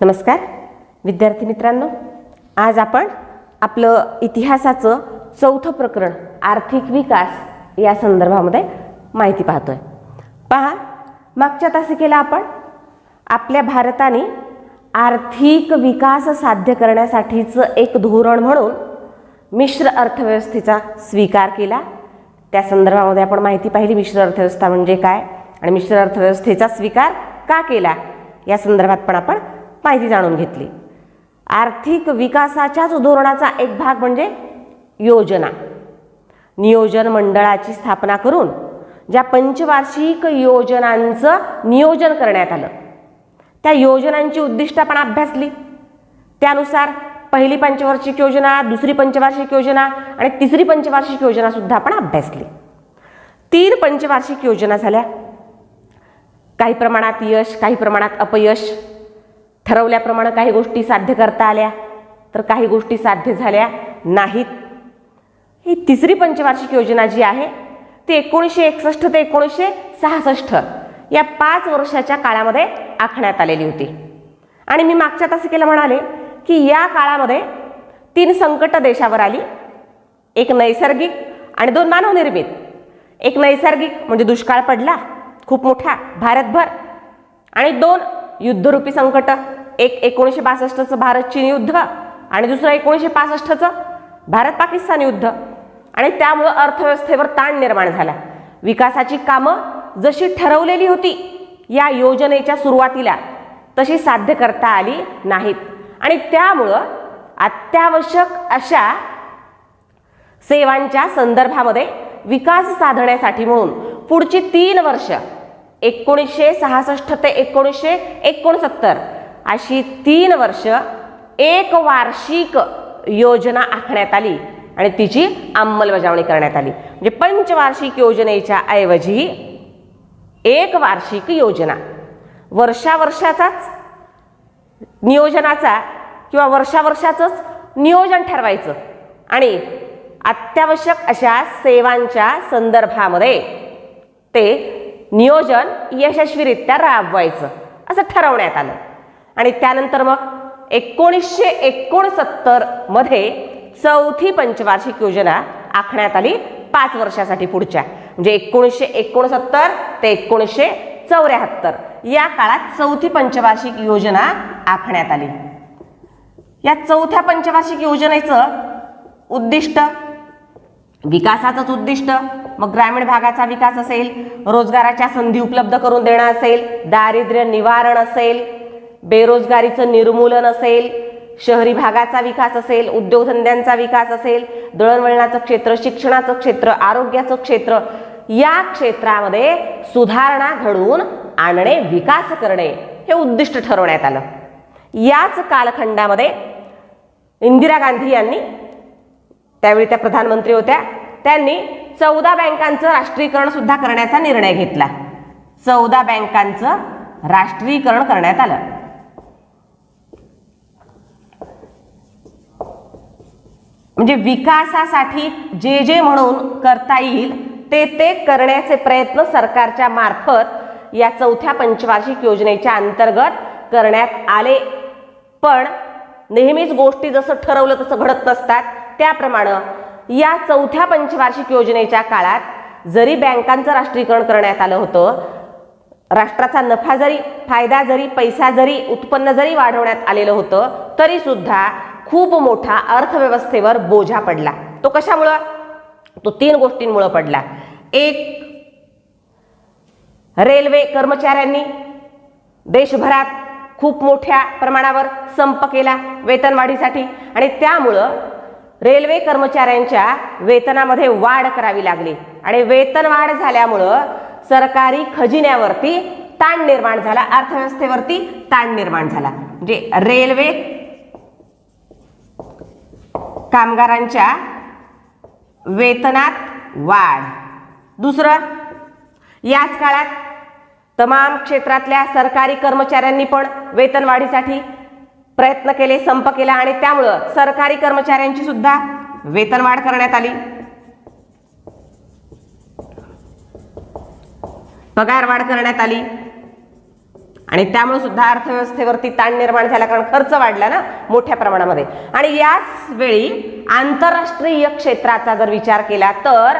नमस्कार विद्यार्थी मित्रांनो, आज आपण आपलं इतिहासाचं चौथं प्रकरण आर्थिक विकास या संदर्भामध्ये माहिती पाहतोय। पहा, मागच्या तासिकेला आपण आपल्या भारताने आर्थिक विकास साध्य करण्यासाठीचं एक धोरण म्हणून मिश्र अर्थव्यवस्थेचा स्वीकार केला। त्या संदर्भामध्ये आपण माहिती पाहिली मिश्र अर्थव्यवस्था म्हणजे काय आणि मिश्र अर्थव्यवस्थेचा स्वीकार का केला या संदर्भात पण आपण माहिती जाणून घेतली। आर्थिक विकासाच्याच धोरणाचा एक भाग म्हणजे योजना। नियोजन मंडळाची स्थापना करून ज्या पंचवार्षिक योजनांचं नियोजन करण्यात आलं, त्या योजनांची उद्दिष्ट आपण अभ्यासली। त्यानुसार पहिली पंचवार्षिक योजना, दुसरी पंचवार्षिक योजना आणि तिसरी पंचवार्षिक योजना सुद्धा आपण अभ्यासली। 3 पंचवार्षिक योजना झाल्या। काही प्रमाणात यश, काही प्रमाणात अपयश, ठरवल्याप्रमाणे काही गोष्टी साध्य करता आल्या तर काही गोष्टी साध्य झाल्या नाहीत। ही तिसरी पंचवार्षिक योजना जी आहे ती 1961 ते 1966 या 5 वर्षाच्या काळामध्ये आखण्यात आलेली होती। आणि मी मागच्या तासिकेला म्हणाले की या काळामध्ये 3 संकट देशावर आली, एक नैसर्गिक आणि 2 मानवनिर्मित। एक नैसर्गिक म्हणजे दुष्काळ पडला खूप मोठा भारतभर, आणि 2 युद्धरूपी संकट, एक 1962चं भारत चीन युद्ध आणि दुसरं 1965चं भारत पाकिस्तान युद्ध। आणि त्यामुळे अर्थव्यवस्थेवर ताण निर्माण झाला। विकासाची कामं जशी ठरवलेली होती या योजनेच्या सुरुवातीला तशी साध्य करता आली नाहीत, आणि त्यामुळं अत्यावश्यक अशा सेवांच्या संदर्भामध्ये विकास साधण्यासाठी म्हणून पुढची 3 वर्ष 1966 ते 1969 अशी 3 वर्ष एक वार्षिक योजना आखण्यात आली आणि तिची अंमलबजावणी करण्यात आली। म्हणजे पंचवार्षिक योजनेच्या ऐवजी एक वार्षिक योजना, वर्षावर्षाचाच नियोजनाचा किंवा वर्षावर्षाचंच नियोजन ठरवायचं आणि अत्यावश्यक अशा सेवांच्या संदर्भामध्ये ते नियोजन यशस्वीरित्या राबवायचं असं ठरवण्यात आलं। आणि त्यानंतर मग 1969 मध्ये चौथी पंचवार्षिक योजना आखण्यात आली 5 वर्षासाठी पुढच्या, म्हणजे 1969 ते 1974 या काळात चौथी पंचवार्षिक योजना आखण्यात आली। या चौथ्या पंचवार्षिक योजनेचं उद्दिष्ट विकासाचंच उद्दिष्ट, मग ग्रामीण भागाचा विकास असेल, रोजगाराच्या संधी उपलब्ध करून देणं असेल, दारिद्र्य निवारण असेल, बेरोजगारीचं निर्मूलन असेल, शहरी भागाचा विकास असेल, उद्योगधंद्यांचा विकास असेल, दळणवळणाचं क्षेत्र, शिक्षणाचं क्षेत्र, आरोग्याचं क्षेत्र, या क्षेत्रामध्ये सुधारणा घडवून आणणे, विकास करणे हे उद्दिष्ट ठरवण्यात आलं। याच कालखंडामध्ये इंदिरा गांधी यांनी, त्यावेळी त्या प्रधानमंत्री होत्या, त्यांनी 14 बँकांचं राष्ट्रीयकरण सुद्धा करण्याचा निर्णय घेतला। 14 बँकांचं राष्ट्रीयकरण करण्यात आलं। म्हणजे विकासासाठी जे जे म्हणून करता येईल ते करण्याचे प्रयत्न सरकारच्या मार्फत या चौथ्या पंचवार्षिक योजनेच्या अंतर्गत करण्यात आले। पण नेहमीच गोष्टी जसं ठरवलं तसं घडत नसतात। त्याप्रमाणे या चौथ्या पंचवार्षिक योजनेच्या काळात जरी बँकांचं राष्ट्रीयकरण करण्यात आलं होतं, राष्ट्राचा नफा जरी, फायदा जरी, पैसा जरी, उत्पन्न जरी वाढवण्यात आलेलं होतं, तरी सुद्धा खूप मोठा अर्थव्यवस्थेवर बोजा पडला। तो कशामुळं? तो 3 गोष्टींमुळे पडला। एक, रेल्वे कर्मचाऱ्यांनी देशभरात खूप मोठ्या प्रमाणावर संप केला वेतनवाढीसाठी, आणि त्यामुळं रेल्वे कर्मचाऱ्यांच्या वेतनामध्ये वाढ करावी लागली, आणि वेतनवाढ झाल्यामुळं सरकारी खजिन्यावरती ताण निर्माण झाला, अर्थव्यवस्थेवरती ताण निर्माण झाला। म्हणजे रेल्वे कामगारांच्या वेतनात वाढ। दुसरं, याच काळात तमाम क्षेत्रातल्या सरकारी कर्मचाऱ्यांनी पण वेतनवाढीसाठी प्रयत्न केले, संप केला, आणि त्यामुळं सरकारी कर्मचाऱ्यांची सुद्धा वेतनवाढ करण्यात आली, पगारवाढ करण्यात आली। आणि त्यामुळे सुद्धा अर्थव्यवस्थेवरती ताण निर्माण झाला, कारण खर्च वाढला ना मोठ्या प्रमाणामध्ये. आणि याच वेळी आंतरराष्ट्रीय क्षेत्राचा जर विचार केला तर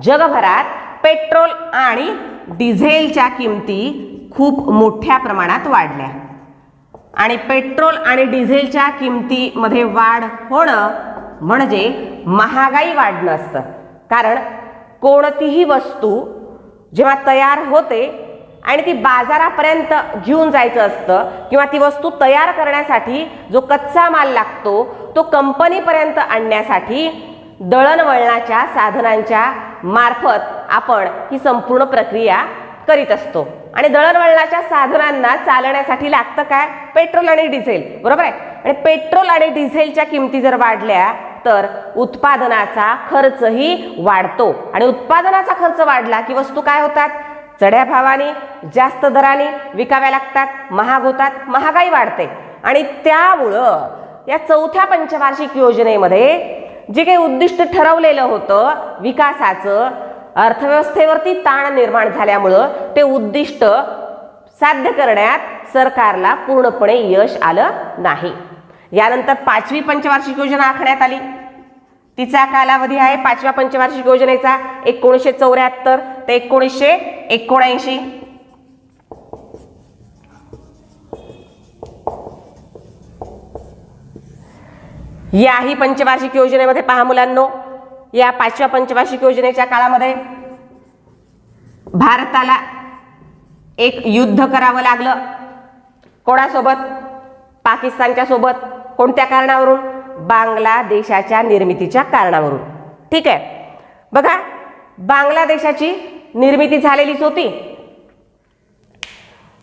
जगभरात पेट्रोल आणि डिझेलच्या किमती खूप मोठ्या प्रमाणात वाढल्या. आणि पेट्रोल आणि डिझेलच्या किमतीमध्ये वाढ होणं म्हणजे महागाई वाढणं असतं. कारण कोणतीही वस्तू जेव्हा तयार होते आणि ती बाजारापर्यंत घेऊन जायचं असतं किंवा ती वस्तू तयार करण्यासाठी जो कच्चा माल लागतो तो कंपनीपर्यंत आणण्यासाठी दळणवळणाच्या साधनांच्या मार्फत आपण ही संपूर्ण प्रक्रिया करीत असतो. आणि दळणवळणाच्या साधनांना चालण्यासाठी लागतं काय? पेट्रोल आणि डिझेल, बरोबर आहे. आणि पेट्रोल आणि डिझेलच्या किमती जर वाढल्या तर उत्पादनाचा खर्चही वाढतो. आणि उत्पादनाचा खर्च वाढला की वस्तू काय होतात? चढ्या भावाने, जास्त दराने विकाव्या लागतात, महाग होतात, महागाई वाढते. आणि त्यामुळं या चौथ्या पंचवार्षिक योजनेमध्ये जे काही उद्दिष्ट ठरवलेलं होतं विकासाचं, अर्थव्यवस्थेवरती ताण निर्माण झाल्यामुळं ते उद्दिष्ट साध्य करण्यात सरकारला पूर्णपणे यश आलं नाही. यानंतर पाचवी पंचवार्षिक योजना आखण्यात आली. तिचा कालावधी आहे पाचव्या पंचवार्षिक योजनेचा 1974 ते 1979. याही पंचवार्षिक योजनेमध्ये पहा मुलांनो, या पाचव्या पंचवार्षिक योजनेच्या काळामध्ये भारताला एक युद्ध करावं लागलं. कोणासोबत? पाकिस्तानच्या सोबत. कोणत्या कारणावरून? बांगलादेशाच्या निर्मितीच्या कारणावरून. ठीक आहे. बघा, बांगलादेशाची निर्मिती झालेलीच होती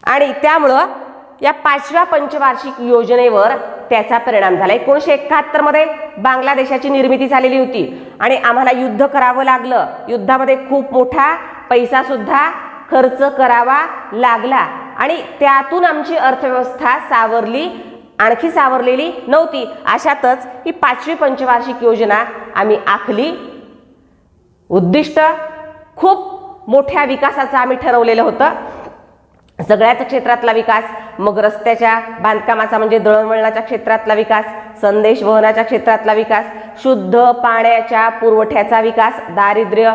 आणि त्यामुळं या पाचव्या पंचवार्षिक योजनेवर त्याचा परिणाम झाला. 1971 मध्ये बांगलादेशाची निर्मिती झालेली होती आणि आम्हाला युद्ध करावं लागलं. युद्धामध्ये खूप मोठा पैसा सुद्धा खर्च करावा लागला आणि त्यातून आमची अर्थव्यवस्था आणखी सावरलेली नव्हती. अशातच ही पाचवी पंचवार्षिक योजना आम्ही आखली. उद्दिष्ट खूप मोठ्या विकासाचं आम्ही ठरवलेलं होतं. सगळ्याच क्षेत्रातला विकास, मग रस्त्याच्या बांधकामाचा म्हणजे दळणवळणाच्या क्षेत्रातला विकास, संदेश वहनाच्या क्षेत्रातला विकास, शुद्ध पाण्याच्या पुरवठ्याचा विकास, दारिद्र्य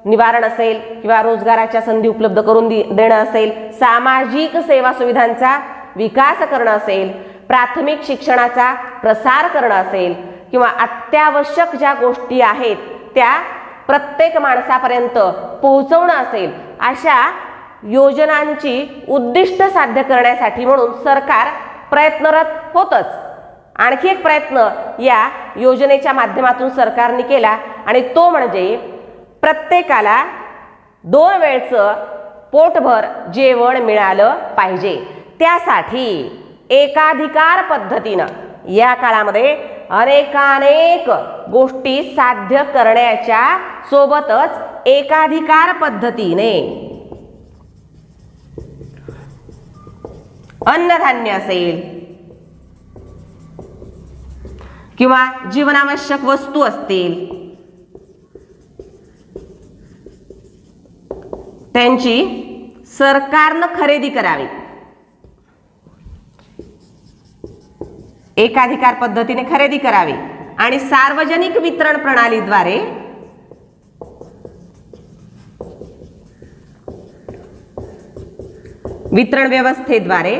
निवारण असेल किंवा रोजगाराच्या संधी उपलब्ध करून देणं असेल, सामाजिक सेवा सुविधांचा विकास करणं असेल, प्राथमिक शिक्षणाचा प्रसार करणं असेल किंवा अत्यावश्यक ज्या गोष्टी आहेत त्या प्रत्येक माणसापर्यंत पोहोचवणं असेल, अशा योजनांची उद्दिष्ट साध्य करण्यासाठी म्हणून सरकार प्रयत्नरत होतच. आणखी एक प्रयत्न या योजनेच्या माध्यमातून सरकारने केला आणि तो म्हणजे प्रत्येकाला 2 वेळचं पोटभर जेवण मिळालं पाहिजे. त्यासाठी एकाधिकार पद्धतीनं या काळामध्ये अनेक गोष्टी साध्य करण्याच्या सोबतच एकाधिकार पद्धतीने अन्नधान्य असेल किंवा जीवनावश्यक वस्तू असतील त्यांची सरकारनं खरेदी करावी. एकाधिकार पद्धतीने खरेदी करावी आणि सार्वजनिक वितरण प्रणालीद्वारे वितरण व्यवस्थेद्वारे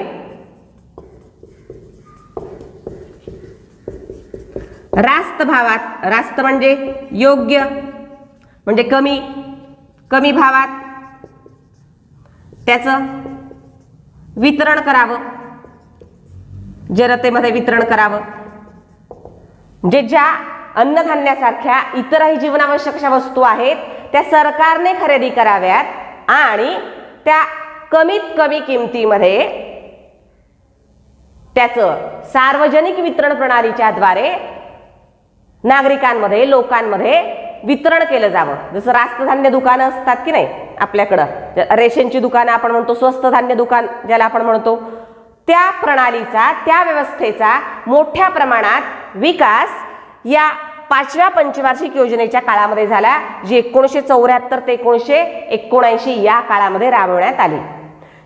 रास्त भावात, रास्त म्हणजे योग्य म्हणजे कमी भावात त्याचं वितरण करावं, जनतेमध्ये वितरण करावं. म्हणजे ज्या अन्नधान्यासारख्या इतरही जीवनावश्यक अशा वस्तू आहेत त्या सरकारने खरेदी कराव्यात आणि त्या कमीत कमी किमतीमध्ये त्याचं सार्वजनिक वितरण प्रणालीच्या द्वारे नागरिकांमध्ये, लोकांमध्ये वितरण केलं जावं. जसं रास्त धान्य दुकानं असतात की नाही आपल्याकडं, रेशनची दुकानं आपण म्हणतो, स्वस्त धान्य दुकान ज्याला आपण म्हणतो, त्या प्रणालीचा, त्या व्यवस्थेचा मोठ्या प्रमाणात विकास या पाचव्या पंचवार्षिक योजनेच्या काळामध्ये झाला, जी 1974 ते 1979 या काळामध्ये राबवण्यात आली.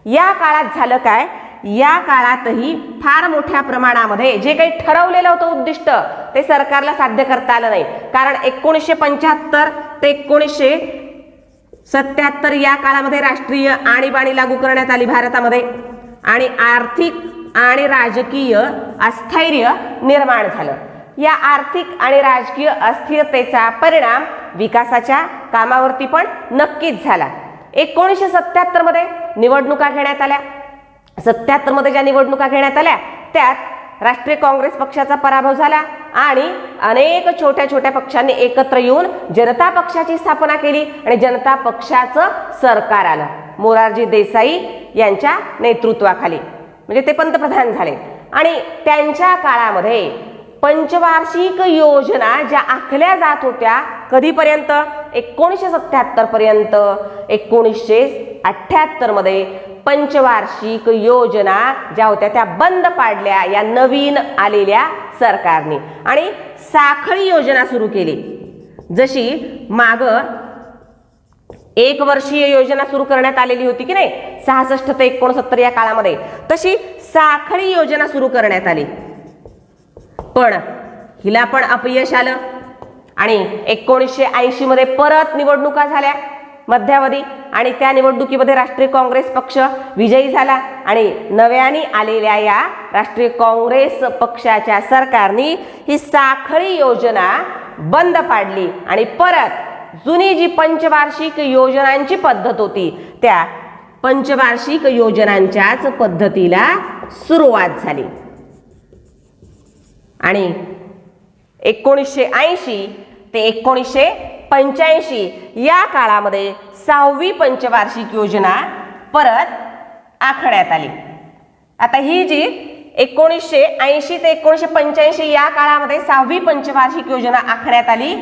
या काळात झालं काय या काळातही फार मोठ्या प्रमाणामध्ये जे काही ठरवलेलं होतं उद्दिष्ट ते सरकारला साध्य करता आलं नाही. कारण 1975 ते 1977 या काळामध्ये राष्ट्रीय आणीबाणी लागू करण्यात आली भारतामध्ये आणि आर्थिक आणि राजकीय अस्थैर्य निर्माण झालं. या आर्थिक आणि राजकीय अस्थिरतेचा परिणाम विकासाच्या कामावरती पण नक्कीच झाला. 1977 मध्ये निवडणुका घेण्यात आल्या. 77 मध्ये ज्या निवडणुका घेण्यात आल्या त्यात राष्ट्रीय काँग्रेस पक्षाचा पराभव झाला आणि अनेक छोट्या छोट्या पक्षांनी एकत्र येऊन जनता पक्षाची स्थापना केली आणि जनता पक्षाचं सरकार आलं मोरारजी देसाई यांच्या नेतृत्वाखाली. म्हणजे ते पंतप्रधान झाले आणि त्यांच्या काळामध्ये पंचवार्षिक योजना ज्या आखल्या जात होत्या कधीपर्यंत 1977 पर्यंत 1978 मध्ये पंचवार्षिक योजना ज्या होत्या त्या बंद पाडल्या या नवीन आलेल्या सरकारने आणि साखळी योजना सुरू केली. जशी माग 1 वर्षीय योजना सुरू करण्यात आलेली होती की नाही 66 ते 69 या काळामध्ये, तशी साखळी योजना सुरू करण्यात आली. पण हिला पण अपयश आलं आणि 1980 मध्ये परत निवडणुका झाल्या मध्यावधी आणि त्या निवडणुकीमध्ये राष्ट्रीय काँग्रेस पक्ष विजयी झाला आणि नव्याने आलेल्या या राष्ट्रीय काँग्रेस पक्षाच्या सरकारने ही साखळी योजना बंद पाडली आणि परत जुनी जी पंचवार्षिक योजनांची पद्धत होती त्या पंचवार्षिक योजनांच्याच पद्धतीला सुरुवात झाली. आणि 1980 ते 1985 या काळामध्ये 6वी पंचवार्षिक योजना परत आखण्यात आली. आता ही जी 1980 ते 1985 या काळामध्ये 6वी पंचवार्षिक योजना आखण्यात आली.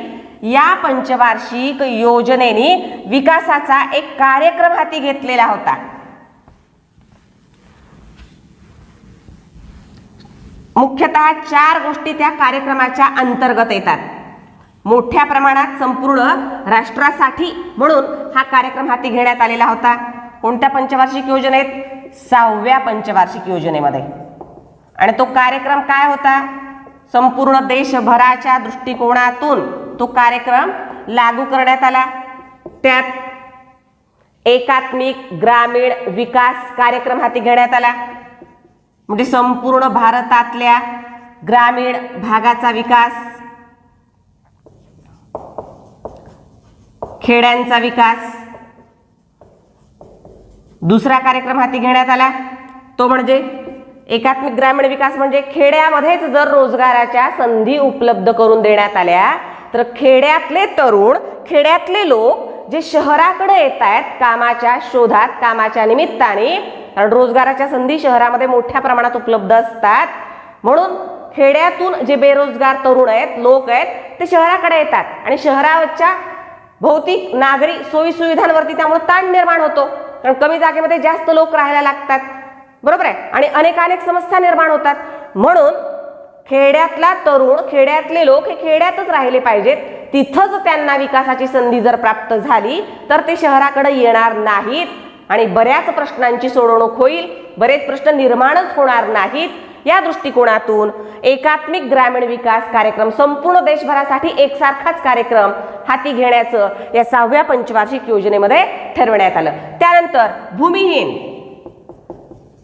या पंचवार्षिक योजनेने विकासाचा एक कार्यक्रम हाती घेतलेला होता. मुख्यतः 4 गोष्टी त्या कार्यक्रमाच्या अंतर्गत येतात. मोठ्या प्रमाणात संपूर्ण राष्ट्रासाठी म्हणून हा कार्यक्रम हाती घेण्यात आलेला होता. कोणत्या पंचवार्षिक योजनेत? 6व्या पंचवार्षिक योजनेमध्ये. आणि तो कार्यक्रम काय होता? संपूर्ण देशभराच्या दृष्टिकोनातून तो कार्यक्रम लागू करण्यात आला. त्यात एकात्मिक ग्रामीण विकास कार्यक्रम हाती घेण्यात आला. म्हणजे संपूर्ण भारतातल्या ग्रामीण भागाचा विकास, खेड्यांचा विकास. दुसरा कार्यक्रम हाती घेण्यात आला तो म्हणजे एकात्मिक ग्रामीण विकास, म्हणजे खेड्यामध्येच जर रोजगाराच्या संधी उपलब्ध करून देण्यात आल्या तर खेड्यातले तरुण, खेड्यातले लोक जे शहराकडे येत आहेत कामाच्या शोधात, कामाच्या निमित्ताने, कारण रोजगाराच्या संधी शहरामध्ये मोठ्या प्रमाणात उपलब्ध असतात, म्हणून खेड्यातून जे बेरोजगार तरुण आहेत, लोक आहेत, ते शहराकडे येतात आणि शहराच्या भौतिक नागरी सोयी सुविधांवरती त्यामुळे ताण निर्माण होतो. कारण कमी जागेमध्ये जास्त लोक राहायला लागतात, बरोबर आहे, आणि अनेक समस्या निर्माण होतात. म्हणून खेड्यातला तरुण, खेड्यातले लोक हे खेड्यातच राहिले पाहिजेत. तिथंच त्यांना विकासाची संधी जर प्राप्त झाली तर ते शहराकडे येणार नाहीत आणि बऱ्याच प्रश्नांची सोडवणूक होईल, बरेच प्रश्न निर्माणच होणार नाहीत. या दृष्टिकोनातून एकात्मिक ग्रामीण विकास कार्यक्रम संपूर्ण देशभरासाठी एकसारखाच कार्यक्रम हाती घेण्याचं या 6व्या पंचवार्षिक योजनेमध्ये ठरवण्यात आलं. त्यानंतर भूमिहीन,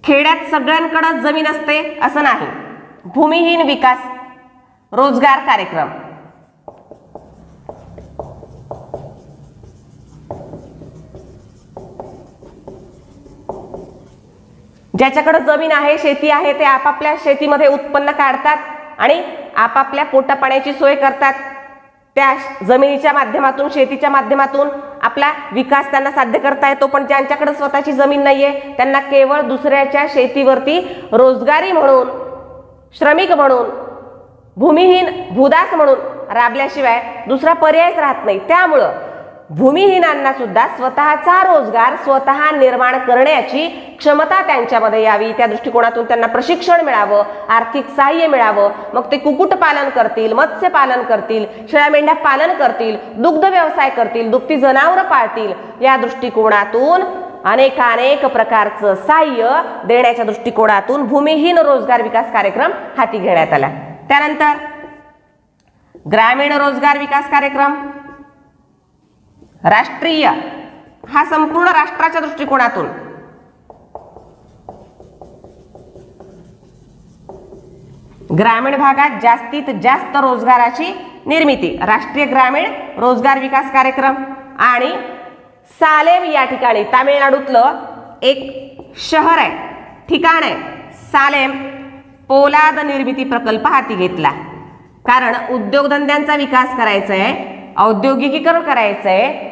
खेड्यात सगळ्यांकडे जमीन असते असं नाही, भूमिहीन विकास रोजगार कार्यक्रम. ज्याच्याकडे जमीन आहे, शेती आहे, ते आपापल्या शेतीमध्ये उत्पन्न काढतात आणि आपापल्या पोटापाण्याची सोय करतात. त्या जमिनीच्या माध्यमातून, शेतीच्या माध्यमातून आपला विकास त्यांना साध्य करता येतो. पण ज्यांच्याकडे स्वतःची जमीन नाहीये त्यांना केवळ दुसऱ्याच्या शेतीवरती रोजगारी म्हणून, श्रमिक म्हणून, भूमिहीन, भूदास म्हणून राबल्याशिवाय दुसरा पर्यायच राहत नाही. त्यामुळं भूमिहीनांना सुद्धा स्वतःचा रोजगार स्वतः निर्माण करण्याची क्षमता त्यांच्यामध्ये यावी, त्या दृष्टिकोनातून त्यांना प्रशिक्षण मिळावं, आर्थिक सहाय्य मिळावं. मग ते कुक्कुटपालन करतील, मत्स्यपालन करतील, शेळ्या मेंढ्या पालन करतील, दुग्ध व्यवसाय करतील, दुभती जनावरं पाळतील. या दृष्टिकोनातून अनेकानेक प्रकारचं सहाय्य देण्याच्या दृष्टिकोनातून भूमिहीन रोजगार विकास कार्यक्रम हाती घेण्यात आला. त्यानंतर ग्रामीण रोजगार विकास कार्यक्रम राष्ट्रीय, हा संपूर्ण राष्ट्राच्या दृष्टिकोनातून ग्रामीण भागात जास्तीत जास्त रोजगाराची निर्मिती, राष्ट्रीय ग्रामीण रोजगार विकास कार्यक्रम. आणि सालेम या ठिकाणी तामिळनाडूतलं एक शहर आहे, ठिकाण आहे सालेम, पोलाद निर्मिती प्रकल्प हाती घेतला. कारण उद्योगधंद्यांचा विकास करायचा आहे, औद्योगिकीकरण करायचं आहे,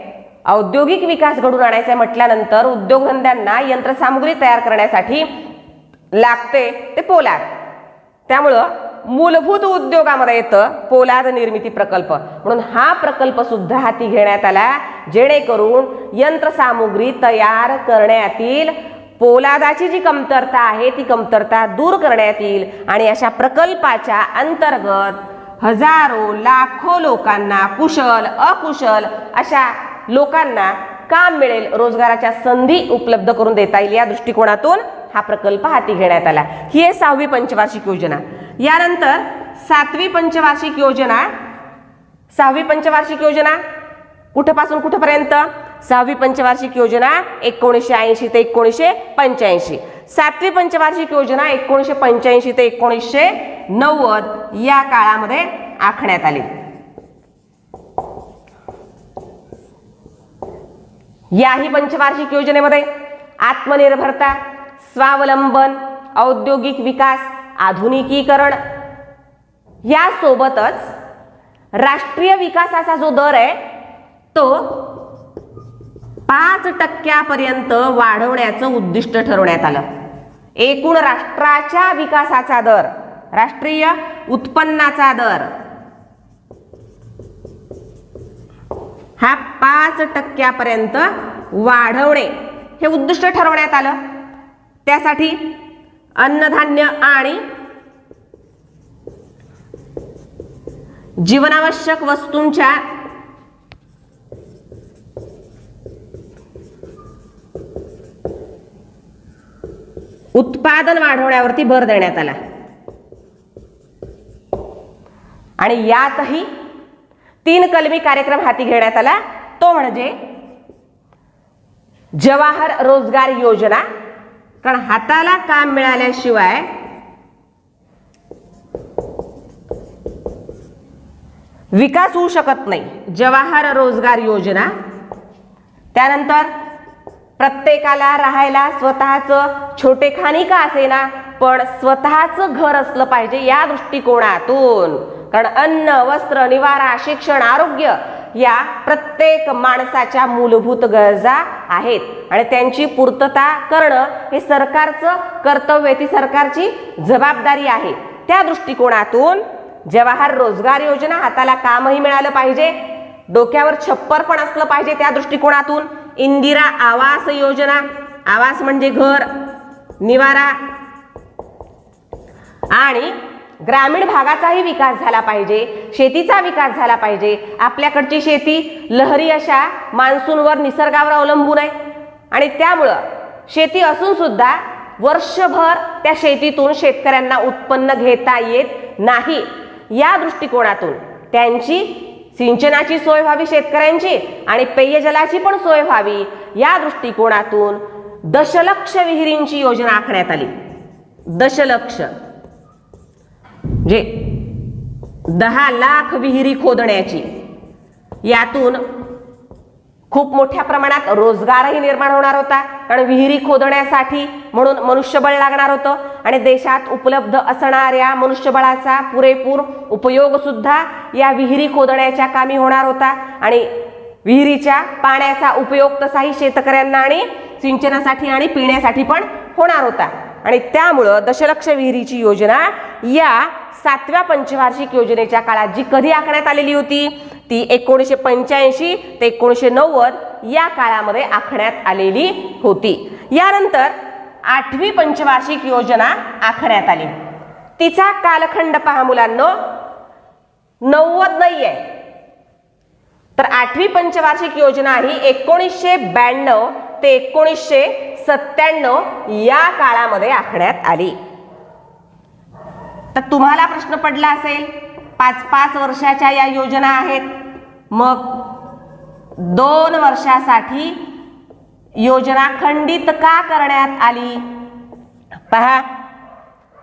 औद्योगिक विकास घडून आणायचा आहे म्हटल्यानंतर उद्योगधंद्यांना यंत्रसामुग्री तयार करण्यासाठी लागते ते पोलाद. त्यामुळं मूलभूत उद्योगामध्ये येतं पोलाद निर्मिती प्रकल्प, म्हणून हा प्रकल्प सुद्धा हाती घेण्यात आला, जेणेकरून यंत्रसामुग्री तयार करण्यातील पोलादाची जी कमतरता आहे ती कमतरता दूर करण्यात येईल. आणि अशा प्रकल्पाच्या अंतर्गत हजारो लाखो लोकांना, कुशल अकुशल अशा लोकांना काम मिळेल, रोजगाराच्या संधी उपलब्ध करून देता येईल, या दृष्टिकोनातून हा प्रकल्प हाती घेण्यात आला. ही आहे 6वी पंचवार्षिक योजना. यानंतर 7वी पंचवार्षिक योजना. 6वी पंचवार्षिक योजना कुठपासून कुठपर्यंत? 6वी पंचवार्षिक योजना 1980 ते 1985. 7वी पंचवार्षिक योजना 1985 ते 1990 या काळामध्ये आखण्यात आली. याही पंचवार्षिक योजनेमध्ये आत्मनिर्भरता, स्वावलंबन, औद्योगिक विकास, आधुनिकीकरण यासोबतच राष्ट्रीय विकासाचा जो दर आहे तो 5% वाढवण्याचं उद्दिष्ट ठरवण्यात आलं. एकूण राष्ट्राच्या विकासाचा दर, राष्ट्रीय उत्पन्नाचा दर हा 5% वाढवणे हे उद्दिष्ट ठरवण्यात आलं. त्यासाठी अन्नधान्य आणि जीवनावश्यक वस्तूंच्या उत्पादन वाढवण्यावरती भर देण्यात आला. आणि यातही 3 कलमी कार्यक्रम हाती घेण्यात आला, तो म्हणजे जवाहर रोजगार योजना. कारण हाताला काम मिळाल्याशिवाय विकास होऊ शकत नाही. जवाहर रोजगार योजना. त्यानंतर प्रत्येकाला राहायला स्वतःचं छोटेखानी का असेना पण स्वतःचं घर असलं पाहिजे, या दृष्टिकोनातून. कारण अन्न, वस्त्र, निवारा, शिक्षण, आरोग्य या प्रत्येक माणसाच्या मूलभूत गरजा आहेत आणि त्यांची पूर्तता करणं हे सरकारचं कर्तव्य, ती सरकारची जबाबदारी आहे. त्या दृष्टिकोनातून जवाहर रोजगार योजना, हाताला कामही मिळालं पाहिजे, डोक्यावर छप्पर पण असलं पाहिजे, त्या दृष्टिकोनातून इंदिरा आवास योजना. आवास म्हणजे घर, निवारा आणि ग्रामीण भागाचाही विकास झाला पाहिजे, शेतीचा विकास झाला पाहिजे. आपल्याकडची शेती लहरी अशा मान्सूनवर, निसर्गावर अवलंबून आहे आणि त्यामुळं शेती असून सुद्धा वर्षभर त्या शेतीतून शेतकऱ्यांना उत्पन्न घेता येत नाही. या दृष्टिकोनातून त्यांची सिंचनाची सोय व्हावी शेतकऱ्यांची आणि पेयजलाची पण सोय व्हावी, या दृष्टिकोनातून दशलक्ष विहिरींची योजना आखण्यात आली. दशलक्ष म्हणजे 10 लाख विहिरी खोदण्याची. यातून खूप मोठ्या प्रमाणात रोजगारही निर्माण होणार होता, कारण विहिरी खोदण्यासाठी म्हणून मनुष्यबळ लागणार होतं आणि देशात उपलब्ध असणाऱ्या मनुष्यबळाचा पुरेपूर उपयोग सुद्धा या विहिरी खोदण्याच्या कामी होणार होता आणि विहिरीच्या पाण्याचा उपयोग तसाही शेतकऱ्यांना आणि सिंचनासाठी आणि पिण्यासाठी पण होणार होता. आणि त्यामुळं दशलक्ष विहिरीची योजना या 7व्या पंचवार्षिक योजनेच्या काळात जी कधी आखण्यात आलेली होती ती 1985 ते 1990 या काळामध्ये आखण्यात आलेली होती. यानंतर 8वी पंचवार्षिक योजना आखण्यात आली. तिचा कालखंड पहा मुलांनो, 90 नाही आहे, तर 8वी पंचवार्षिक योजना ही 1992 ते 1997 या काळामध्ये आखण्यात आली. तर तुम्हाला प्रश्न पडला असेल, 5-5 वर्षाच्या या योजना आहेत, मग 2 वर्षासाठी योजना खंडित का करण्यात आली? पहा,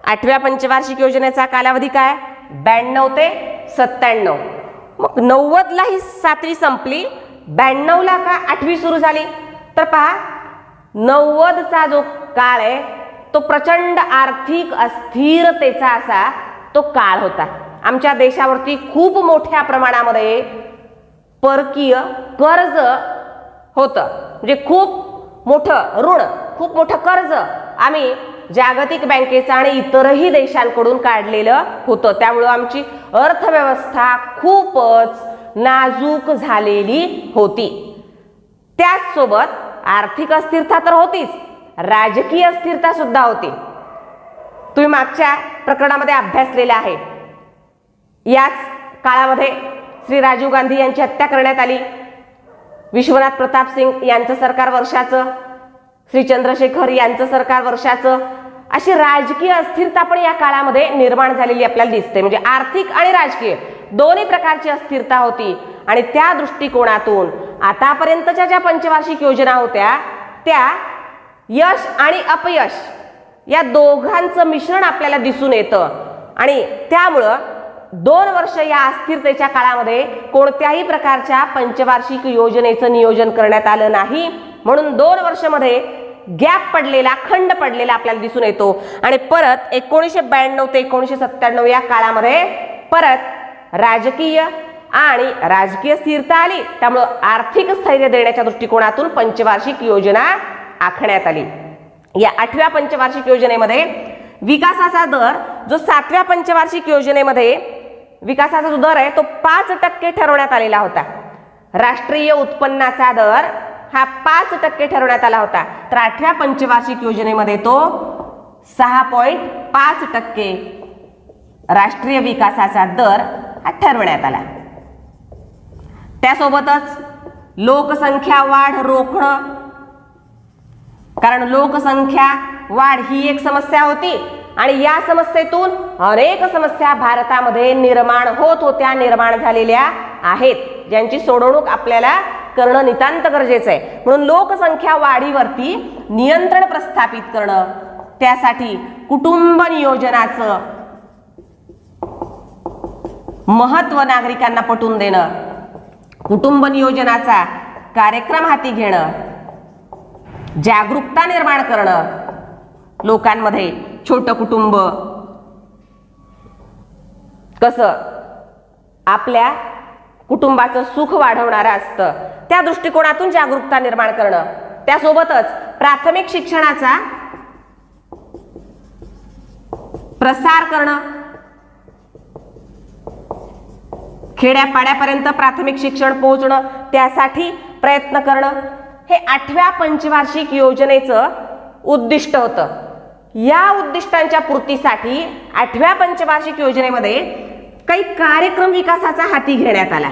8व्या पंचवार्षिक योजनेचा कालावधी काय? 92 ते 97. मग 90ला ही 7वी संपली, 92ला का 8वी सुरू झाली? तर पहा, 90चा जो काळ आहे तो प्रचंड आर्थिक अस्थिरतेचा असा तो काळ होता. आमच्या देशावरती खूप मोठ्या प्रमाणामध्ये परकीय कर्ज होतं, म्हणजे खूप मोठं ऋण, खूप मोठं कर्ज आम्ही जागतिक बँकेचं आणि इतरही देशांकडून काढलेलं होतं. त्यामुळं आमची अर्थव्यवस्था खूपच नाजूक झालेली होती. त्याचसोबत आर्थिक अस्थिरता तर होतीच, राजकीय अस्थिरता सुद्धा होती. तुम्ही मागच्या प्रकरणामध्ये अभ्यासलेलं आहे. याच काळामध्ये श्री राजीव गांधी यांची हत्या करण्यात आली, विश्वनाथ प्रताप सिंग यांचं सरकार वर्षाचं, श्री चंद्रशेखर यांचं सरकार वर्षाचं, अशी राजकीय अस्थिरता पण या काळामध्ये निर्माण झालेली आपल्याला दिसते. म्हणजे आर्थिक आणि राजकीय दोन्ही प्रकारची अस्थिरता होती. आणि त्या दृष्टिकोनातून आतापर्यंतच्या ज्या पंचवार्षिक योजना होत्या त्या यश आणि अपयश या दोघांचं मिश्रण आपल्याला दिसून येतं. आणि त्यामुळं 2 वर्ष या अस्थिरतेच्या काळामध्ये कोणत्याही प्रकारच्या पंचवार्षिक योजनेचं नियोजन करण्यात आलं नाही. म्हणून 2 वर्षामध्ये गॅप पडलेला, खंड पडलेला आपल्याला दिसून येतो. आणि परत 1992 ते 1997 या काळामध्ये परत राजकीय स्थिरता आली. त्यामुळं आर्थिक स्थैर्य देण्याच्या दृष्टिकोनातूून पंचवार्षिक योजना आखण्यात आली. या 8व्या पंचवार्षिक योजनेमध्ये विकासाचा दर जो 7व्या पंचवार्षिक योजनेमध्ये विकासाचा जो दर आहे तो 5% ठरवण्यात आलेला होता. राष्ट्रीय उत्पन्नाचा दर हा 5% ठरवण्यात आला होता. तर 8व्या पंचवार्षिक योजनेमध्ये तो 6.5% राष्ट्रीय विकासाचा दर हा ठरवण्यात आला. त्यासोबतच लोकसंख्या वाढ रोखणं, कारण लोकसंख्या वाढ ही एक समस्या होती आणि या समस्येतून अनेक समस्या भारतामध्ये निर्माण होत होत्या, निर्माण झालेल्या आहेत, ज्यांची सोडवणूक आपल्याला करणं नितांत गरजेचं आहे. म्हणून लोकसंख्या वाढीवरती नियंत्रण प्रस्थापित करणं, त्यासाठी कुटुंब नियोजनाचं महत्त्व नागरिकांना पटवून देणं, कुटुंब नियोजनाचा कार्यक्रम हाती घेणं, जागरूकता निर्माण करणं लोकांमध्ये, छोटं कुटुंब कसं आपल्या कुटुंबाचं सुख वाढवणारं असतं, त्या दृष्टिकोनातून जागरूकता निर्माण करणं. त्यासोबतच प्राथमिक शिक्षणाचा प्रसार करणं, खेड्यापाड्यापर्यंत प्राथमिक शिक्षण पोहोचणं, त्यासाठी प्रयत्न करणं, हे 8व्या पंचवार्षिक योजनेचं उद्दिष्ट होतं. या उद्दिष्टांच्या पूर्तीसाठी 8व्या पंचवार्षिक योजनेमध्ये काही कार्यक्रम विकासाचा हाती घेण्यात आला.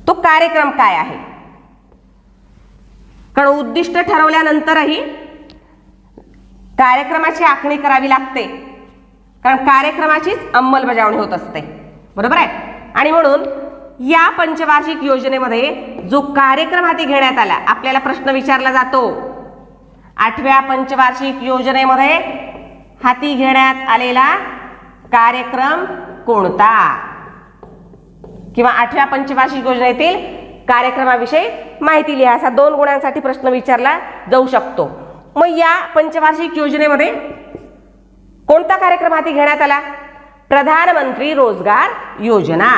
तो कार्यक्रम काय आहे? कारण उद्दिष्ट ठरवल्यानंतरही कार्यक्रमाची आखणी करावी लागते, कारण कार्यक्रमाचीच अंमलबजावणी होत असते, बरोबर आहे. आणि म्हणून या पंचवार्षिक योजनेमध्ये जो कार्यक्रम हाती घेण्यात आला, आपल्याला प्रश्न विचारला जातो, 8व्या पंचवार्षिक योजनेमध्ये हाती घेण्यात आलेला कार्यक्रम कोणता, किंवा 8व्या पंचवार्षिक योजनेतील कार्यक्रमाविषयी माहिती लिहा, असा 2 गुणांसाठी प्रश्न विचारला जाऊ शकतो. मग या पंचवार्षिक योजनेमध्ये कोणता कार्यक्रम हाती घेण्यात आला? प्रधानमंत्री रोजगार योजना,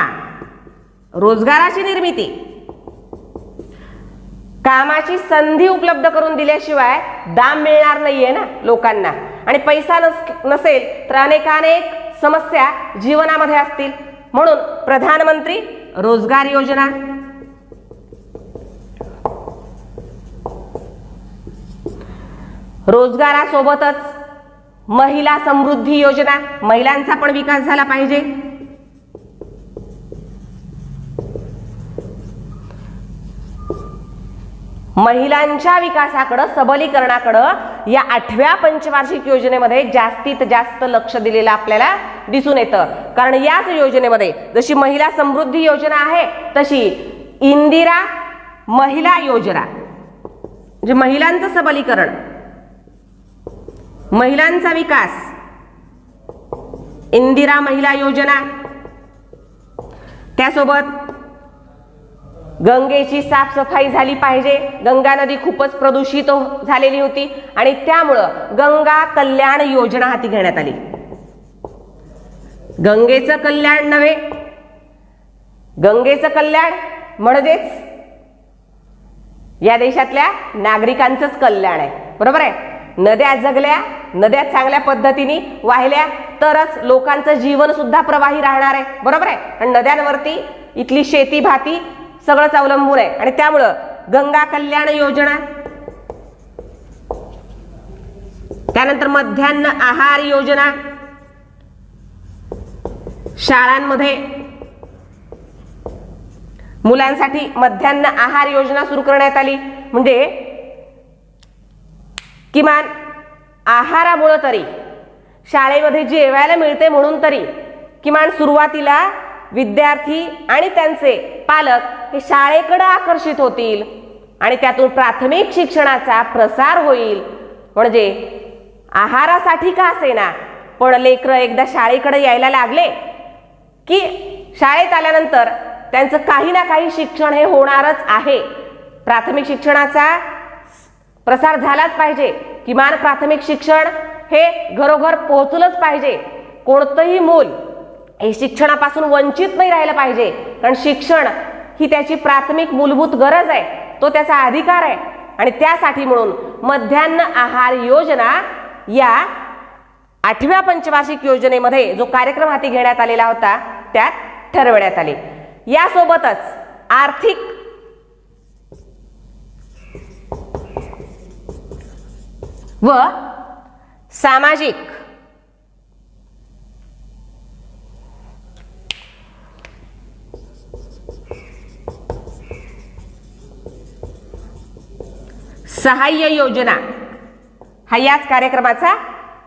रोजगाराची निर्मिती, कामाची संधी उपलब्ध करून दिल्याशिवाय दाम मिळणार नाहीये ना लोकांना, आणि पैसा नसेल तर अनेक समस्या जीवनामध्ये असतील. म्हणून प्रधानमंत्री रोजगार योजना. रोजगारासोबतच महिला समृद्धी योजना, महिलांचा पण विकास झाला पाहिजे. महिलांच्या विकासाकडं, सबलीकरणाकडं या 8व्या पंचवार्षिक योजनेमध्ये जास्तीत जास्त लक्ष दिलेलं आपल्याला दिसून येतं. कारण याच योजनेमध्ये जशी महिला समृद्धी योजना आहे तशी इंदिरा महिला योजना, म्हणजे महिलांचं सबलीकरण, महिलांचा विकास, इंदिरा महिला योजना, त्यासोबत गंगेची साफसफाई झाली पाहिजे. गंगा नदी खूपच प्रदूषित झालेली होती आणि त्यामुळं गंगा कल्याण योजना हाती घेण्यात आली. गंगेचं कल्याण नव्हे, गंगेचं कल्याण म्हणजेच या देशातल्या नागरिकांचंच कल्याण आहे. बरोबर आहे. नद्या जगल्या, नद्या चांगल्या पद्धतीने वाहिल्या तरच लोकांचं जीवन सुद्धा प्रवाही राहणार आहे. बरोबर आहे. आणि नद्यांवरती इथली शेती भाती सगळंच अवलंबून आहे आणि त्यामुळं गंगा कल्याण योजना, त्यानंतर मध्यान्ह आहार योजना, शाळांमध्ये मुलांसाठी मध्यान्ह आहार योजना सुरू करण्यात आली. म्हणजे किमान आहारामुळे तरी शाळेमध्ये जेवायला मिळते म्हणून तरी किमान सुरुवातीला विद्यार्थी आणि त्यांचे पालक हे शाळेकडे आकर्षित होतील आणि त्यातून प्राथमिक शिक्षणाचा प्रसार होईल. म्हणजे आहारासाठी का असेना पण लेकरं एकदा शाळेकडे यायला लागले की शाळेत आल्यानंतर त्यांचं काही ना काही शिक्षण हे होणारच आहे. प्राथमिक शिक्षणाचा प्रसार झालाच पाहिजे. किमान प्राथमिक शिक्षण हे घरोघर पोहोचलंच पाहिजे. कोणतंही मूल हे शिक्षणापासून वंचित नाही राहिलं पाहिजे. कारण शिक्षण ही त्याची प्राथमिक मूलभूत गरज आहे, तो त्याचा अधिकार आहे. आणि त्यासाठी म्हणून मध्यान्ह आहार योजना या 8व्या पंचवार्षिक योजनेमध्ये जो कार्यक्रम हाती घेण्यात आलेला होता त्यात ठरवण्यात आले. यासोबतच आर्थिक व सामाजिक सहाय्य योजना हा याच कार्यक्रमाचा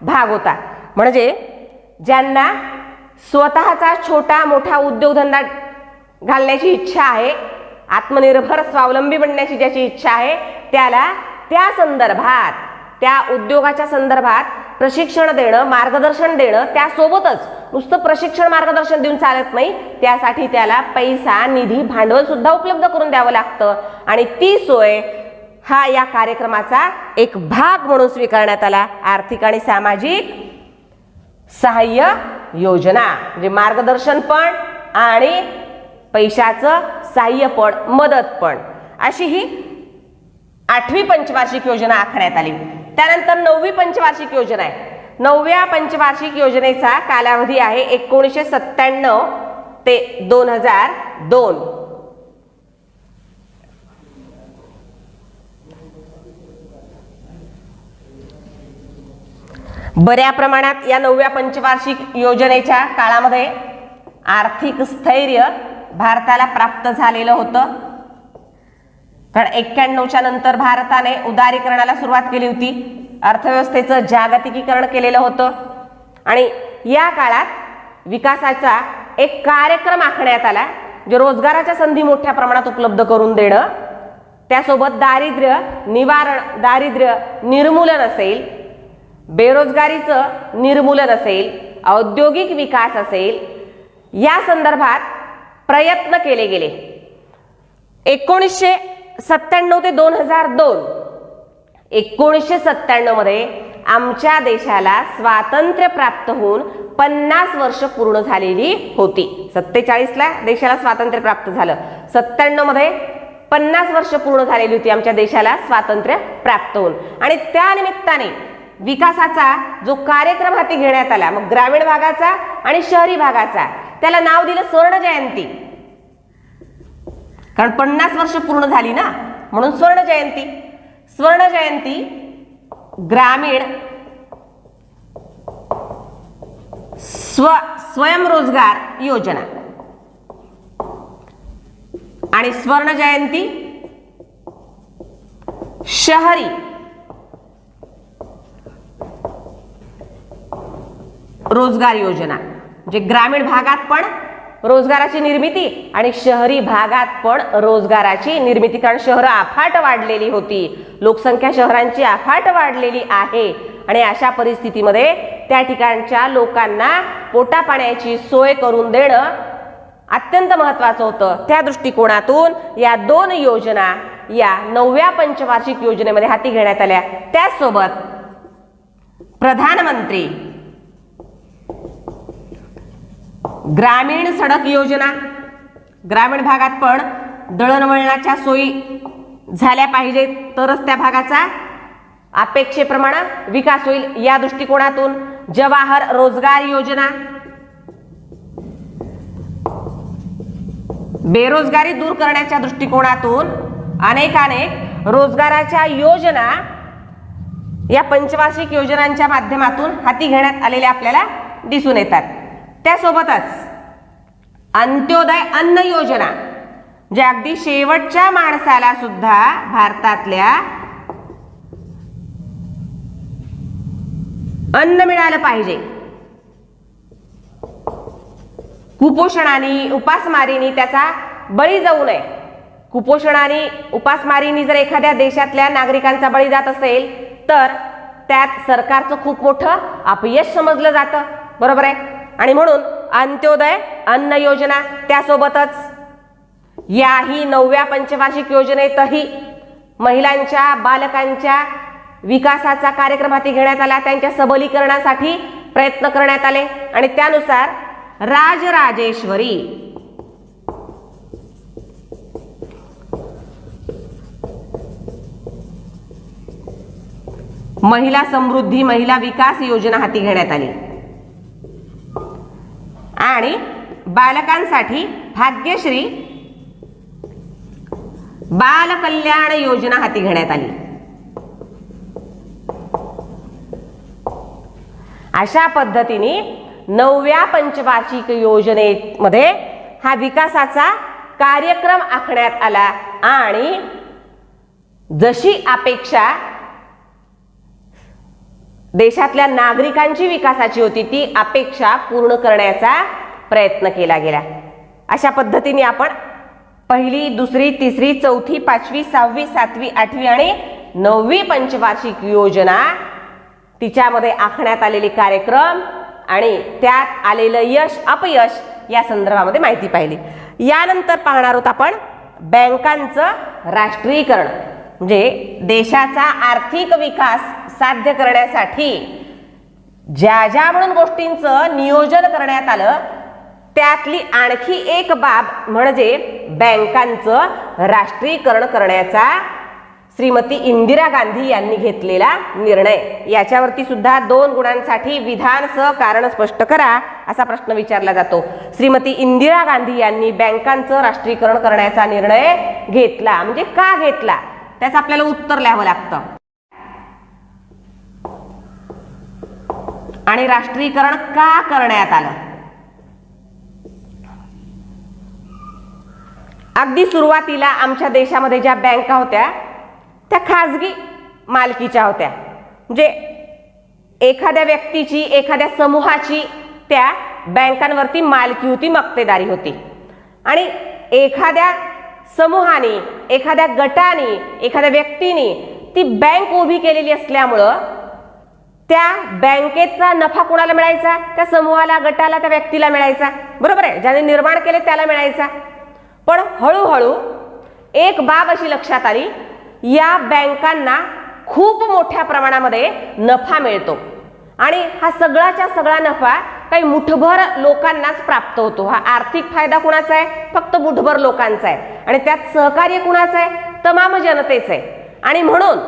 भाग होता. म्हणजे ज्यांना स्वतःचा छोटा मोठा उद्योगधंदा घालण्याची इच्छा आहे, आत्मनिर्भर स्वावलंबी बनण्याची ज्याची इच्छा आहे त्याला त्या संदर्भात, त्या उद्योगाच्या संदर्भात प्रशिक्षण देणं, मार्गदर्शन देणं, त्यासोबतच नुसतं प्रशिक्षण मार्गदर्शन देऊन चालत नाही, त्यासाठी त्याला पैसा, निधी, भांडवल सुद्धा उपलब्ध करून द्यावं लागतं. आणि ती सोय हा या कार्यक्रमाचा एक भाग म्हणून स्वीकारण्यात आला. आर्थिक आणि सामाजिक सहाय्य योजना म्हणजे मार्गदर्शन पण आणि पैशाचं सहाय्य पण, मदत पण, अशी ही 8वी पंचवार्षिक योजना आखण्यात आली. त्यानंतर 9वी पंचवार्षिक योजना आहे. 9व्या पंचवार्षिक योजनेचा कालावधी आहे 1997 ते 2002. बऱ्या प्रमाणात या 9व्या पंचवार्षिक योजनेच्या काळामध्ये आर्थिक स्थैर्य भारताला प्राप्त झालेलं होतं. कारण 91च्या नंतर भारताने उदारीकरणाला सुरुवात केली होती, अर्थव्यवस्थेचं जागतिकीकरण केलेलं होतं आणि या काळात विकासाचा एक कार्यक्रम आखण्यात आला, जो रोजगाराच्या संधी मोठ्या प्रमाणात उपलब्ध करून देणं, त्यासोबत दारिद्र्य निवारण, दारिद्र्य निर्मूलन असेल, बेरोजगारीचं निर्मूलन असेल, औद्योगिक विकास असेल, या संदर्भात प्रयत्न केले गेले. 1997 ते 2002, 1997 मध्ये आमच्या देशाला स्वातंत्र्य प्राप्त होऊन 50 वर्ष पूर्ण झालेली होती. 47ला देशाला स्वातंत्र्य प्राप्त झालं, 97 मध्ये 50 वर्ष पूर्ण झालेली होती आमच्या देशाला स्वातंत्र्य प्राप्त होऊन. आणि त्या निमित्ताने विकासाचा जो कार्यक्रम हाती घेण्यात आला, मग ग्रामीण भागाचा आणि शहरी भागाचा, त्याला नाव दिलं स्वर्ण जयंती. कारण 50 वर्ष पूर्ण झाली ना, म्हणून स्वर्ण जयंती. स्वर्ण जयंती ग्रामीण स्वयंरोजगार योजना आणि स्वर्ण जयंती शहरी रोजगार योजना, म्हणजे ग्रामीण भागात पण रोजगाराची निर्मिती आणि शहरी भागात पण रोजगाराची निर्मिती, कारण शहरं अफाट वाढलेली होती, लोकसंख्या शहरांची अफाट वाढलेली आहे आणि अशा परिस्थितीमध्ये त्या ठिकाणच्या लोकांना पोटा पाण्याची सोय करून देणं अत्यंत महत्त्वाचं होतं. त्या दृष्टिकोनातून या 2 योजना या 9व्या पंचवार्षिक योजनेमध्ये हाती घेण्यात आल्या. त्याचसोबत प्रधानमंत्री ग्रामीण सडक योजना, ग्रामीण भागात पण दळणवळणाच्या सोयी झाल्या पाहिजेत तरच त्या भागाचा अपेक्षेप्रमाणे विकास होईल. या दृष्टिकोनातून जवाहर रोजगार योजना, बेरोजगारी दूर करण्याच्या दृष्टिकोनातून अनेक रोजगाराच्या योजना या पंचवार्षिक योजनांच्या माध्यमातून हाती घेण्यात आलेल्या आपल्याला दिसून येतात. त्यासोबतच अंत्योदय अन्न योजना, जे अगदी शेवटच्या माणसाला सुद्धा भारतातल्या अन्न मिळालं पाहिजे, कुपोषणाने उपासमारीने त्याचा बळी जाऊ नये. कुपोषणाने उपासमारीने जर एखाद्या देशातल्या नागरिकांचा बळी जात असेल तर त्यात सरकारचं खूप मोठं अपयश समजलं जातं, बरोबर आहे. आणि म्हणून अंत्योदय अन्न योजना, त्यासोबतच याही 9व्या पंचवार्षिक योजनेतही महिलांच्या बालकांच्या विकासाचा कार्यक्रम हाती घेण्यात आला, त्यांच्या सबलीकरणासाठी प्रयत्न करण्यात आले आणि त्यानुसार राजराजेश्वरी महिला समृद्धी महिला विकास योजना हाती घेण्यात आली आणि बालकांसाठी भाग्यश्री बाल कल्याण योजना हाती घेण्यात आली. अशा पद्धतीने 9व्या पंचवार्षिक योजनेमध्ये हा विकासाचा कार्यक्रम आखण्यात आला आणि जशी अपेक्षा देशातल्या नागरिकांची विकासाची होती ती अपेक्षा पूर्ण करण्याचा प्रयत्न केला गेला. अशा पद्धतीने आपण पहिली, दुसरी, तिसरी, चौथी, 5वी, 6वी, 7वी, 8वी आणि 9वी पंचवार्षिक योजना तिच्यामध्ये आखण्यात आलेले कार्यक्रम आणि त्यात आलेलं यश अपयश या संदर्भामध्ये माहिती पाहिली. यानंतर पाहणार आहोत आपण बँकांचं राष्ट्रीयकरण, म्हणजे देशाचा आर्थिक विकास साध्य करण्यासाठी ज्या म्हणून गोष्टींचं नियोजन करण्यात आलं त्यातली आणखी एक बाब म्हणजे बँकांचं राष्ट्रीयकरण करण्याचा श्रीमती इंदिरा गांधी यांनी घेतलेला निर्णय. याच्यावरती सुद्धा 2 गुणांसाठी विधान सह कारण स्पष्ट करा असा प्रश्न विचारला जातो. श्रीमती इंदिरा गांधी यांनी बँकांचं राष्ट्रीयकरण करण्याचा निर्णय घेतला, म्हणजे का घेतला त्याचं आपल्याला उत्तर लिहावं लागतं. आणि राष्ट्रीयकरण का करण्यात आलं? अगदी सुरुवातीला आमच्या देशामध्ये ज्या बँका होत्या त्या खाजगी मालकीच्या होत्या, म्हणजे एखाद्या व्यक्तीची एखाद्या समूहाची त्या बँकांवरती मालकी होती, मक्तेदारी होती आणि एखाद्या समूहाने एखाद्या गटाने एखाद्या व्यक्तीने ती बँक उभी केलेली असल्यामुळं त्या बँकेचा नफा कोणाला मिळायचा? त्या समूहाला, गटाला, त्या व्यक्तीला मिळायचा, बरोबर आहे, ज्याने निर्माण केले त्याला मिळायचा. पण हळूहळू एक बाब अशी लक्षात आली, या बँकांना खूप मोठ्या प्रमाणामध्ये नफा मिळतो आणि हा सगळाच्या सगळा नफा काही मुठभर लोकांनाच प्राप्त होतो. हा आर्थिक फायदा कुणाचा आहे? फक्त मुठभर लोकांचा आहे आणि त्यात सहकार्य कुणाचं आहे? तमाम जनतेचं आहे. आणि म्हणून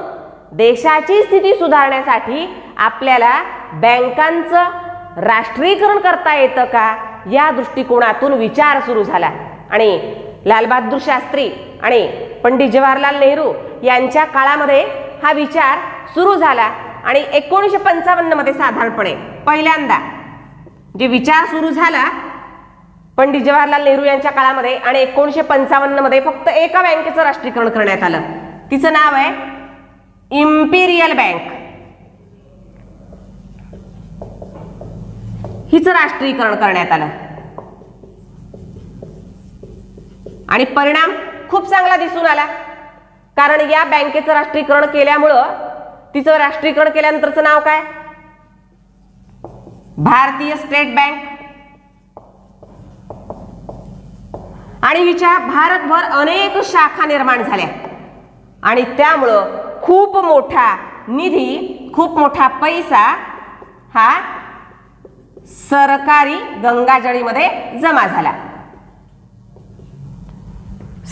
देशाची स्थिती सुधारण्यासाठी आपल्याला बँकांचं राष्ट्रीयकरण करता येतं का या दृष्टिकोनातून विचार सुरू झाला आणि लालबहादूर शास्त्री आणि पंडित जवाहरलाल नेहरू यांच्या काळामध्ये हा विचार सुरू झाला आणि 1955 मध्ये साधारणपणे पहिल्यांदा जे विचार सुरू झाला पंडित जवाहरलाल नेहरू यांच्या काळामध्ये आणि 1955 मध्ये फक्त एका बँकेचं राष्ट्रीयकरण करण्यात आलं. तिचं नाव आहे इम्पिरियल बँक हिचं राष्ट्रीयकरण करण्यात आलं आणि परिणाम खूप चांगला दिसून आला, कारण या बँकेचं राष्ट्रीयकरण केल्यामुळं तिचं राष्ट्रीयकरण केल्यानंतरचं नाव काय? भारतीय स्टेट बँक. आणि हिच्या भारतभर अनेक शाखा निर्माण झाल्या आणि त्यामुळं खूप मोठा निधी, खूप मोठा पैसा हा सरकारी गंगाजळीमध्ये जमा झाला.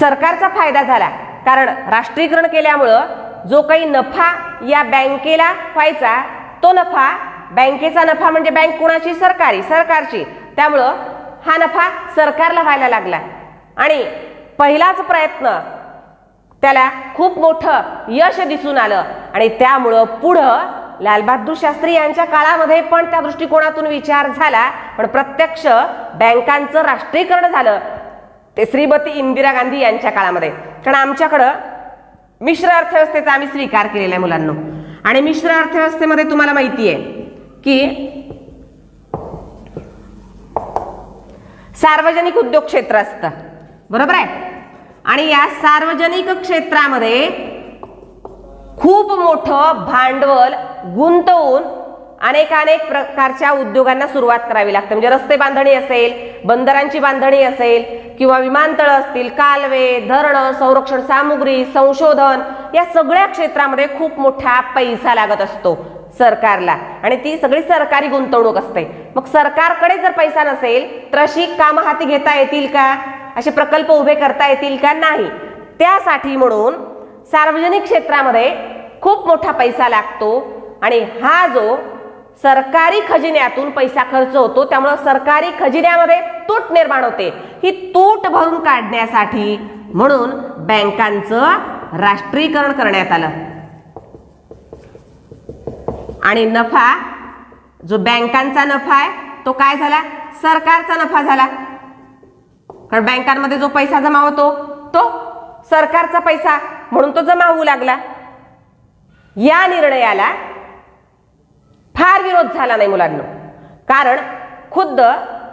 सरकारचा फायदा झाला, कारण राष्ट्रीयकरण केल्यामुळं जो काही नफा या बँकेला व्हायचा तो नफा, बँकेचा नफा म्हणजे बँक कुणाची? सरकारची. त्यामुळं हा नफा सरकारला व्हायला लागला आणि पहिलाच प्रयत्न त्याला खूप मोठं यश दिसून आलं आणि त्यामुळं पुढं लालबहादूर शास्त्री यांच्या काळामध्ये पण त्या दृष्टिकोनातून विचार झाला, पण प्रत्यक्ष बँकांचं राष्ट्रीयकरण झालं ते श्रीमती इंदिरा गांधी यांच्या काळामध्ये. कारण आमच्याकडं मिश्र अर्थव्यवस्थेचा आम्ही स्वीकार केलेला आहे मुलांनो, आणि मिश्र अर्थव्यवस्थेमध्ये तुम्हाला माहिती आहे की सार्वजनिक उद्योग क्षेत्र असतं, बरोबर आहे, आणि या सार्वजनिक क्षेत्रामध्ये खूप मोठं भांडवल गुंतवून अनेक प्रकारच्या उद्योगांना सुरुवात करावी लागते. म्हणजे रस्ते बांधणी असेल, बंदरांची बांधणी असेल किंवा विमानतळ असतील, कालवे, धरणं, संरक्षण सामुग्री, संशोधन, या सगळ्या क्षेत्रामध्ये खूप मोठा पैसा लागत असतो सरकारला आणि ती सगळी सरकारी गुंतवणूक असते. मग सरकारकडे जर पैसा नसेल तर अशी कामं हाती घेता येतील का? असे प्रकल्प उभे करता येतील का? नाही. त्यासाठी म्हणून सार्वजनिक क्षेत्रामध्ये खूप मोठा पैसा लागतो आणि हा जो सरकारी खजिन्यातून पैसा खर्च होतो त्यामुळे सरकारी खजिन्यामध्ये तूट निर्माण होते. ही तूट भरून काढण्यासाठी म्हणून बँकांचं राष्ट्रीयकरण करण्यात आलं आणि नफा, जो बँकांचा नफा आहे तो काय झाला? सरकारचा नफा झाला. कारण बँकांमध्ये जो पैसा जमा होतो तो सरकारचा पैसा, म्हणून तो जमा होऊ लागला. या निर्णयाला फार विरोध झाला नाही मुलांना, कारण खुद्द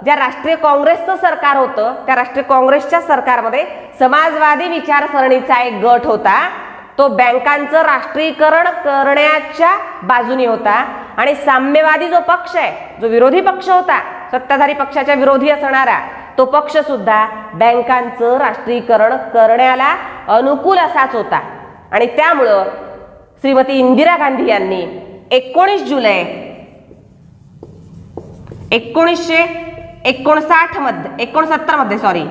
ज्या राष्ट्रीय काँग्रेसचं सरकार होतं त्या राष्ट्रीय काँग्रेसच्या सरकारमध्ये समाजवादी विचारसरणीचा एक गट होता, तो बँकांचं राष्ट्रीयकरण करण्याच्या बाजूने होता आणि साम्यवादी जो पक्ष आहे, जो विरोधी पक्ष होता, सत्ताधारी पक्षाच्या विरोधी असणारा तो पक्ष सुद्धा बँकांचं राष्ट्रीयकरण करण्याला अनुकूल असाच होता. आणि त्यामुळं श्रीमती इंदिरा गांधी यांनी 19 जुलै 1969 मध्ये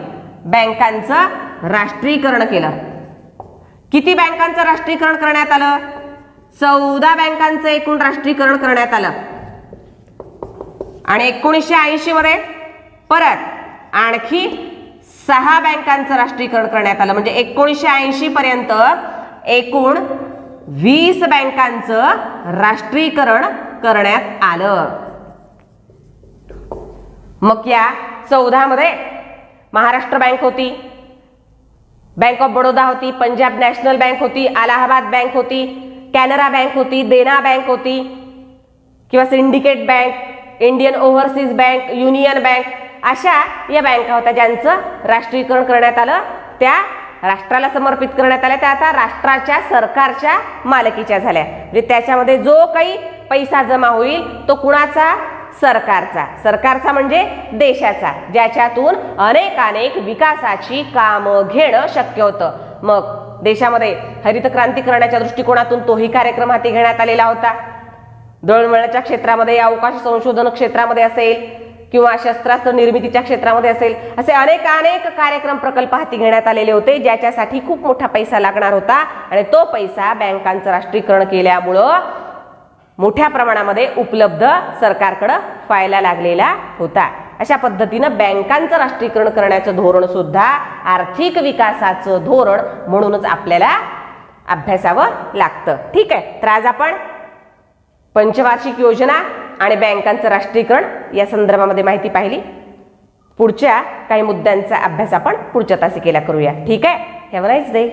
बँकांचं राष्ट्रीयकरण केलं. किती बँकांचं राष्ट्रीयकरण करण्यात आलं? 14 बँकांचं एकूण राष्ट्रीयकरण करण्यात आलं आणि 1980 मध्ये परत आणखी 6 बँकांचं राष्ट्रीयकरण करण्यात आलं. म्हणजे 1980 पर्यंत एकूण 20 बँकांचं राष्ट्रीयकरण करण्यात आलं. मग या 14 मध्ये महाराष्ट्र बँक होती, बँक ऑफ बडोदा होती, पंजाब नॅशनल बँक होती, अलाहाबाद बँक होती, कॅनरा बँक होती, देना बँक होती किंवा syndicate bank, Indian overseas bank, union bank, अशा या बँका होत्या ज्यांचं राष्ट्रीयकरण करण्यात आलं. त्या राष्ट्राला समर्पित करण्यात आल्या, त्या आता राष्ट्राच्या सरकारच्या मालकीच्या झाल्या. म्हणजे त्याच्यामध्ये जो काही पैसा जमा होईल तो कुणाचा? सरकारचा म्हणजे देशाचा, ज्याच्यातून अनेक विकासाची कामं घेणं शक्य होतं. मग देशामध्ये हरित क्रांती करण्याच्या दृष्टिकोनातून तोही कार्यक्रम हाती घेण्यात आलेला होता. दळणवळणाच्या क्षेत्रामध्ये, अवकाश संशोधन क्षेत्रामध्ये असेल किंवा शस्त्रास्त्र निर्मितीच्या क्षेत्रामध्ये असेल, असे अनेक कार्यक्रम प्रकल्प हाती घेण्यात आलेले होते, ज्याच्यासाठी खूप मोठा पैसा लागणार होता आणि तो पैसा बँकांचं राष्ट्रीयकरण केल्यामुळं मोठ्या प्रमाणामध्ये उपलब्ध सरकारकडे व्हायला लागलेला होता. अशा पद्धतीनं बँकांचं राष्ट्रीयकरण करण्याचं धोरण सुद्धा आर्थिक विकासाचं धोरण म्हणूनच आपल्याला अभ्यासावं लागतं. ठीक आहे, तर आज आपण पंचवार्षिक योजना आणि बँकांचं राष्ट्रीयकरण या संदर्भामध्ये माहिती पाहिली. पुढच्या काही मुद्द्यांचा अभ्यास आपण पुढच्या तासिकेला करूया. ठीक आहे, हॅव अ नाईस डे.